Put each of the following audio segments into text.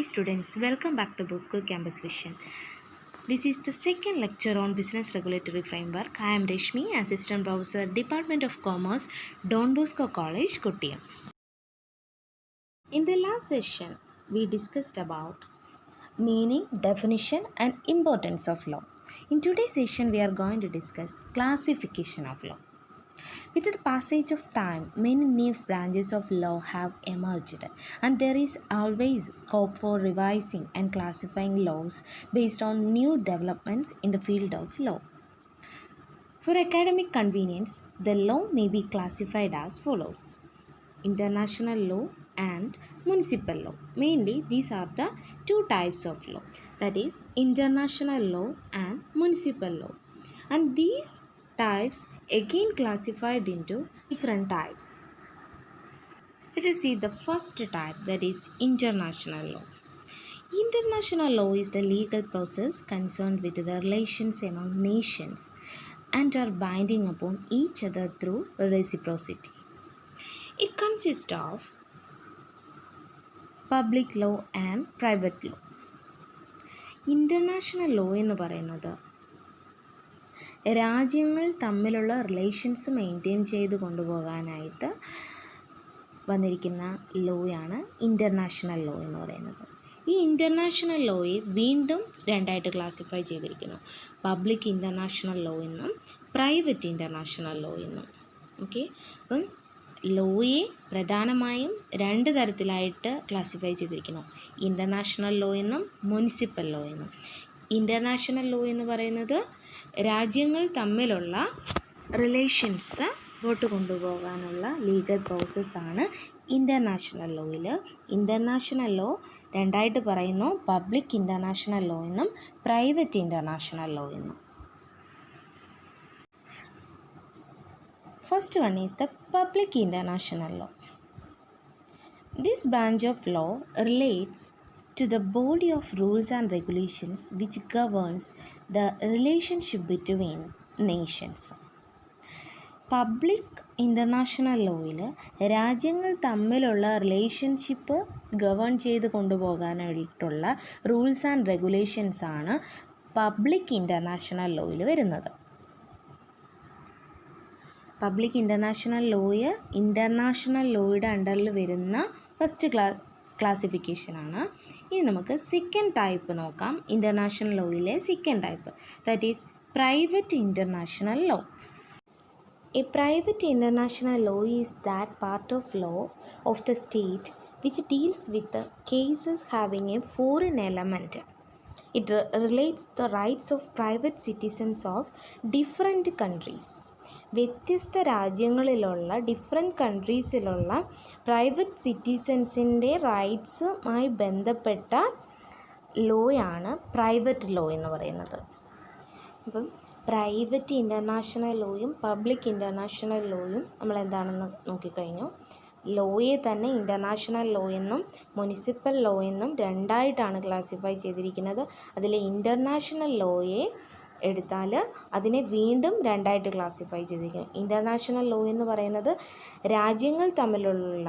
students, welcome back to Bosco Campus Vision. This is the second lecture on Business Regulatory Framework. I am Reshmi, Assistant Professor, Department of Commerce, Don Bosco College, Kottayam. In the last session, we discussed about meaning, definition and importance of law. In today's session, we are going to discuss classification of law. With the passage of time, many new branches of law have emerged, and there is always scope for revising and classifying laws based on new developments in the field of law. For academic convenience, the law may be classified as follows: international law and municipal law. Mainly, these are the two types of law, that is, international law and municipal law. And these types again classified into different types. Let us see the first type, that is international law. International law is the legal process concerned with the relations among nations and are binding upon each other through reciprocity. It consists of public law and private law. International law എന്ന് പറയുന്നത് രാജ്യങ്ങൾ തമ്മിലുള്ള relations maintain ചെയ്ത് കൊണ്ടുപോകാനായിട്ട് വന്നിരിക്കുന്ന ലോയാണ് international law എന്ന് പറയുന്നത്. ഈ ഇൻ്റർനാഷണൽ ലോയെ വീണ്ടും രണ്ടായിട്ട് ക്ലാസിഫൈ ചെയ്തിരിക്കുന്നു: പബ്ലിക് ഇൻ്റർനാഷണൽ ലോ എന്നും പ്രൈവറ്റ് ഇൻ്റർനാഷണൽ ലോ എന്നും. ഓക്കെ, അപ്പം ലോയെ പ്രധാനമായും രണ്ട് തരത്തിലായിട്ട് ക്ലാസിഫൈ ചെയ്തിരിക്കുന്നു: ഇൻ്റർനാഷണൽ ലോ എന്നും മുനിസിപ്പൽ ലോ എന്നും. ഇൻ്റർനാഷണൽ ലോ എന്ന് പറയുന്നത് രാജ്യങ്ങൾ തമ്മിലുള്ള റിലേഷൻസ് മുമ്പോട്ട് കൊണ്ടുപോകാനുള്ള ലീഗൽ പ്രോസസ്സാണ് ഇൻ്റർനാഷണൽ ലോയിൽ. ഇൻ്റർനാഷണൽ ലോ രണ്ടായിട്ട് പറയുന്നു: പബ്ലിക് ഇൻ്റർനാഷണൽ ലോ എന്നും പ്രൈവറ്റ് ഇൻ്റർനാഷണൽ ലോ എന്നും. First one is the public international law. This branch of law relates to the body of rules and regulations which governs the relationship between nations. Public international ലോയിൽ രാജ്യങ്ങൾ തമ്മിലുള്ള relationship govern ചെയ്ത് കൊണ്ടുപോകാനായിട്ടുള്ള rules and regulations ആണ് public international ലോയിൽ വരുന്നത്. Public international law international ലോയുടെ അണ്ടറിൽ വരുന്ന ഫസ്റ്റ് ക്ലാസിഫിക്കേഷനാണ്. ഇനി നമുക്ക് സെക്കൻഡ് ടൈപ്പ് നോക്കാം. ഇൻ്റർനാഷണൽ ലോയിലെ second type, that is private international law. A private international law is that part of law of the state which deals with the cases having a foreign element. It relates the rights of private citizens of different countries. വ്യത്യസ്ത രാജ്യങ്ങളിലുള്ള different കൺട്രീസിലുള്ള private സിറ്റിസൻസിൻ്റെ റൈറ്റ്സുമായി ബന്ധപ്പെട്ട ലോയാണ് private law എന്ന് പറയുന്നത്. അപ്പം private international ലോയും public international ലോയും നമ്മൾ എന്താണെന്ന് നോക്കിക്കഴിഞ്ഞു. ലോയെ തന്നെ international law എന്നും മുനിസിപ്പൽ ലോ എന്നും രണ്ടായിട്ടാണ് ക്ലാസിഫൈ ചെയ്തിരിക്കുന്നത്. അതിൽ ഇൻ്റർനാഷണൽ ലോയെ എടുത്താൽ അതിനെ വീണ്ടും രണ്ടായിട്ട് ക്ലാസിഫൈ ചെയ്തിരിക്കുന്നു. ഇൻ്റർനാഷണൽ ലോ എന്ന് പറയുന്നത് രാജ്യങ്ങൾ തമ്മിലുള്ള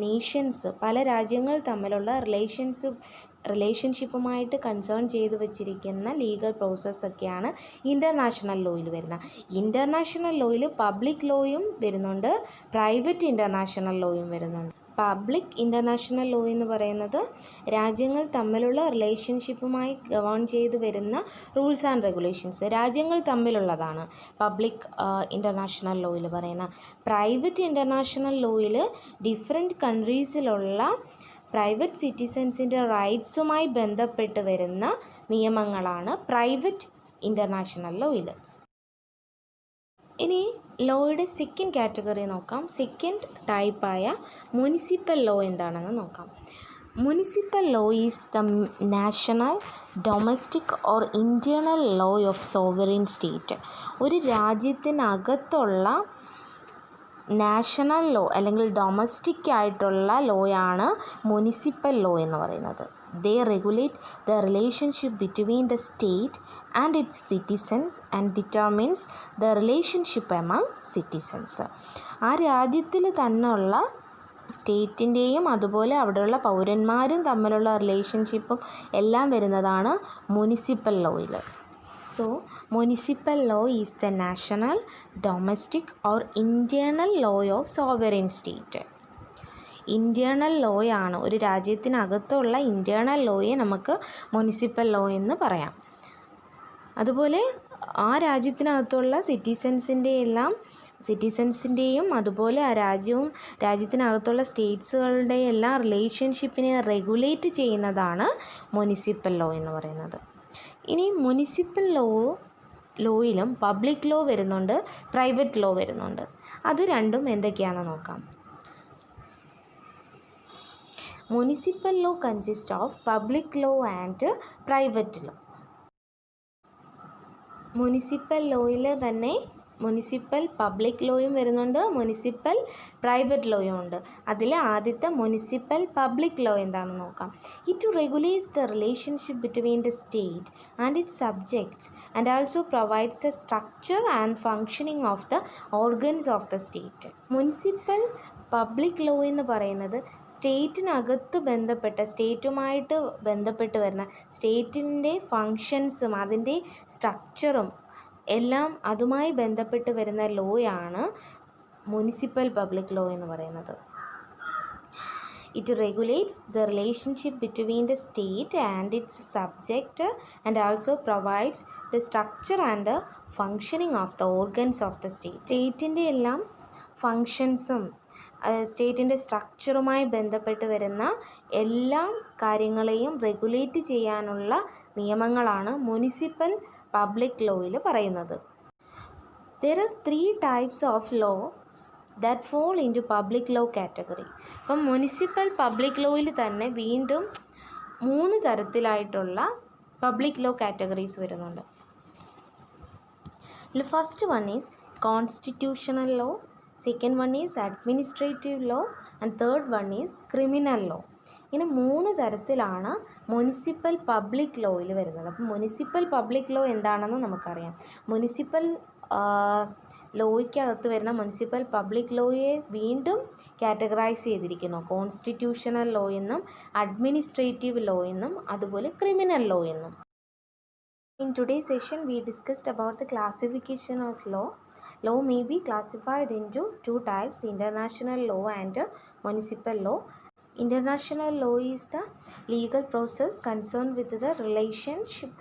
നേഷൻസ്, പല രാജ്യങ്ങൾ തമ്മിലുള്ള റിലേഷൻഷിപ്പുമായിട്ട് കൺസേൺ ചെയ്ത് വച്ചിരിക്കുന്ന ലീഗൽ പ്രോസസ്സൊക്കെയാണ് ഇൻ്റർനാഷണൽ ലോയിൽ വരുന്നത്. ഇൻ്റർനാഷണൽ ലോയിൽ പബ്ലിക് ലോയും വരുന്നുണ്ട്, പ്രൈവറ്റ് ഇൻ്റർനാഷണൽ ലോയും വരുന്നുണ്ട്. പബ്ലിക് ഇൻ്റർനാഷണൽ ലോ എന്ന് പറയുന്നത് രാജ്യങ്ങൾ തമ്മിലുള്ള റിലേഷൻഷിപ്പുമായി ഗവേൺ ചെയ്ത് വരുന്ന റൂൾസ് ആൻഡ് റെഗുലേഷൻസ് രാജ്യങ്ങൾ തമ്മിലുള്ളതാണ് പബ്ലിക് ഇൻ്റർനാഷണൽ ലോയിൽ പറയുന്നത്. പ്രൈവറ്റ് ഇൻ്റർനാഷണൽ ലോയിൽ ഡിഫറെൻറ്റ് കൺട്രീസിലുള്ള പ്രൈവറ്റ് സിറ്റിസൻസിൻ്റെ റൈറ്റ്സുമായി ബന്ധപ്പെട്ട് വരുന്ന നിയമങ്ങളാണ് പ്രൈവറ്റ് ഇൻ്റർനാഷണൽ ലോയിൽ. ഇനി ലോയുടെ സെക്കൻഡ് കാറ്റഗറി നോക്കാം. സെക്കൻഡ് ടൈപ്പായ മുനിസിപ്പൽ ലോ എന്താണെന്ന് നോക്കാം. Municipal law is the national, domestic or internal law of sovereign state. ഒരു രാജ്യത്തിനകത്തുള്ള നാഷണൽ ലോ അല്ലെങ്കിൽ ഡൊമസ്റ്റിക് ആയിട്ടുള്ള ലോയാണ് മുനിസിപ്പൽ ലോ എന്ന് പറയുന്നത്. They regulate the relationship between the state and its citizens and determines the relationship among citizens. ആ രാജ്യത്തിൽ തന്നെയുള്ള സ്റ്റേറ്റിൻ്റെയും അതുപോലെ അവിടെയുള്ള പൗരന്മാരും തമ്മിലുള്ള റിലേഷൻഷിപ്പും എല്ലാം വരുന്നതാണ് മുനിസിപ്പൽ ലോയിൽ. So municipal law is the national, domestic or internal law of sovereign state. Internal ലോയാണ്, ഒരു രാജ്യത്തിനകത്തുള്ള ഇൻറ്റേർണൽ ലോയെ നമുക്ക് മുനിസിപ്പൽ ലോ എന്ന് പറയാം. അതുപോലെ ആ രാജ്യത്തിനകത്തുള്ള സിറ്റിസൻസിൻ്റെയും അതുപോലെ ആ രാജ്യത്തിനകത്തുള്ള സ്റ്റേറ്റ്സുകളുടെ എല്ലാ റിലേഷൻഷിപ്പിനെ റെഗുലേറ്റ് ചെയ്യുന്നതാണ് മുനിസിപ്പൽ ലോ എന്ന് പറയുന്നത്. ഇനി മുനിസിപ്പൽ ലോയിലും പബ്ലിക് ലോ വരുന്നുണ്ട്, പ്രൈവറ്റ് ലോ വരുന്നുണ്ട്. അത് രണ്ടും എന്തൊക്കെയാണെന്ന് നോക്കാം. Municipal law consist of public law and private law. Municipal ലോയിൽ തന്നെ മുനിസിപ്പൽ പബ്ലിക് ലോയും വരുന്നുണ്ട്, മുനിസിപ്പൽ പ്രൈവറ്റ് ലോയും ഉണ്ട്. അതിൽ ആദ്യത്തെ മുനിസിപ്പൽ പബ്ലിക് ലോ എന്താണെന്ന് നോക്കാം. It regulates the relationship between the state and its subjects and also provides the structure and functioning of the organs of the state. Municipal public law എന്ന് പറയുന്നത് സ്റ്റേറ്റുമായിട്ട് ബന്ധപ്പെട്ട് വരുന്ന സ്റ്റേറ്റിൻ്റെ ഫങ്ഷൻസും അതിൻ്റെ സ്ട്രക്ചറും എല്ലാം അതുമായി ബന്ധപ്പെട്ട് വരുന്ന ലോയാണ് മുനിസിപ്പൽ പബ്ലിക് ലോ എന്ന് പറയുന്നത്. It regulates the relationship between the state and its subject and also provides the structure and functioning of the organs of the state. സ്റ്റേറ്റിൻ്റെ എല്ലാം ഫങ്ഷൻസും സ്റ്റേറ്റിൻ്റെ സ്ട്രക്ചറുമായി ബന്ധപ്പെട്ട് വരുന്ന എല്ലാ കാര്യങ്ങളെയും റെഗുലേറ്റ് ചെയ്യാനുള്ള നിയമങ്ങളാണ് മുനിസിപ്പൽ പബ്ലിക് ലോയിൽ പറയുന്നത്. There are 3 types of laws that fall into public law category. അപ്പം മുനിസിപ്പൽ പബ്ലിക് ലോയിൽ തന്നെ വീണ്ടും 3 തരത്തിലായിട്ടുള്ള പബ്ലിക് ലോ കാറ്റഗറീസ് വരുന്നുണ്ട്. First one is constitutional law, second one is administrative law and third one is criminal law. ഇങ്ങനെ 3 തരത്തിലാണ് municipal public ലോയിൽ വരുന്നത്. അപ്പം മുനിസിപ്പൽ പബ്ലിക് ലോ എന്താണെന്ന് നമുക്കറിയാം. മുനിസിപ്പൽ ലോയ്ക്കകത്ത് വരുന്ന മുനിസിപ്പൽ പബ്ലിക് ലോയെ വീണ്ടും കാറ്റഗറൈസ് ചെയ്തിരിക്കുന്നു. കോൺസ്റ്റിറ്റ്യൂഷണൽ ലോ എന്നും അഡ്മിനിസ്ട്രേറ്റീവ് ലോ എന്നും അതുപോലെ ക്രിമിനൽ ലോ എന്നും. In today's session we discussed about the classification of law. Law may be classified into 2 types, international law and municipal law. International law is the legal process concerned with the relationship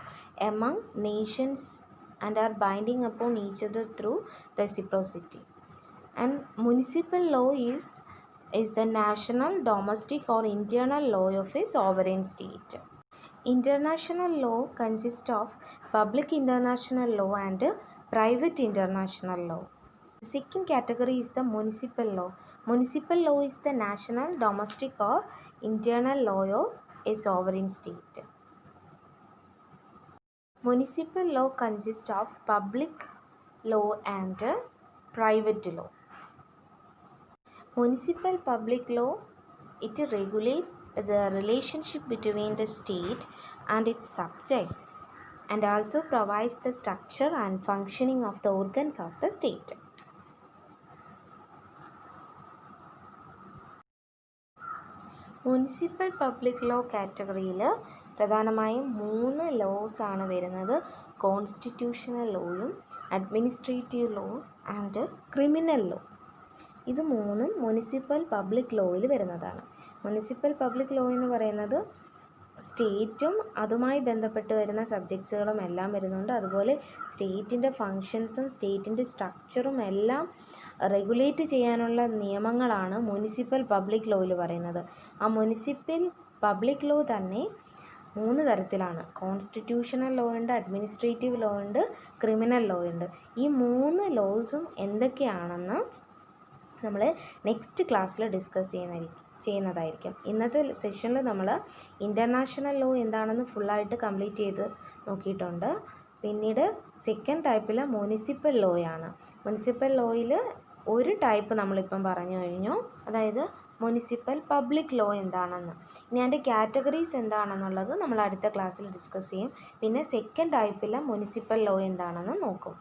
among nations and are binding upon each other through reciprocity. And municipal law is the national, domestic or internal law of a sovereign state. International law consists of public international law and private international law. The second category is the municipal law. Municipal law is the national, domestic or internal law of a sovereign state. Municipal law consists of public law and private law. Municipal public law, it regulates the relationship between the state and its subjects and also provides the structure and functioning of the organs of the state. Municipal public law കാറ്റഗറിയിൽ പ്രധാനമായും 3 laws ആണ് വരുന്നത്. Constitutional ലോയും administrative law and criminal law. ഇത് 3ഉം municipal public ലോയിൽ വരുന്നതാണ്. Municipal public law എന്ന് പറയുന്നത് സ്റ്റേറ്റും അതുമായി ബന്ധപ്പെട്ട് വരുന്ന സബ്ജക്ട്സുകളും എല്ലാം വരുന്നുണ്ട്. അതുപോലെ സ്റ്റേറ്റിൻ്റെ ഫങ്ഷൻസും സ്റ്റേറ്റിൻ്റെ സ്ട്രക്ചറും എല്ലാം റെഗുലേറ്റ് ചെയ്യാനുള്ള നിയമങ്ങളാണ് മുനിസിപ്പൽ പബ്ലിക് ലോയിൽ പറയുന്നത്. ആ മുനിസിപ്പൽ പബ്ലിക് ലോ തന്നെ 3 തരത്തിലാണ്. കോൺസ്റ്റിറ്റ്യൂഷണൽ ലോ ഉണ്ട്, അഡ്മിനിസ്ട്രേറ്റീവ് ലോ ഉണ്ട്, ക്രിമിനൽ ലോ ഉണ്ട്. ഈ 3 ലോസും എന്തൊക്കെയാണെന്ന് നമ്മൾ നെക്സ്റ്റ് ക്ലാസ്സിൽ ഡിസ്കസ് ചെയ്യുന്നതായിരിക്കും. ഇന്നത്തെ സെഷനിൽ നമ്മൾ ഇൻ്റർനാഷണൽ ലോ എന്താണെന്ന് ഫുള്ളായിട്ട് കംപ്ലീറ്റ് ചെയ്ത് നോക്കിയിട്ടുണ്ട്. പിന്നീട് സെക്കൻഡ് ടൈപ്പിൽ മുനിസിപ്പൽ ലോയാണ്. മുനിസിപ്പൽ ലോയിൽ ഒരു ടൈപ്പ് നമ്മളിപ്പം പറഞ്ഞു കഴിഞ്ഞു, അതായത് മുനിസിപ്പൽ പബ്ലിക് ലോ എന്താണെന്ന്. ഇനി അതിൻ്റെ കാറ്റഗറീസ് എന്താണെന്നുള്ളത് നമ്മൾ അടുത്ത ക്ലാസ്സിൽ ഡിസ്കസ് ചെയ്യും. പിന്നെ സെക്കൻഡ് ടൈപ്പിലെ മുനിസിപ്പൽ ലോ എന്താണെന്ന് നോക്കും.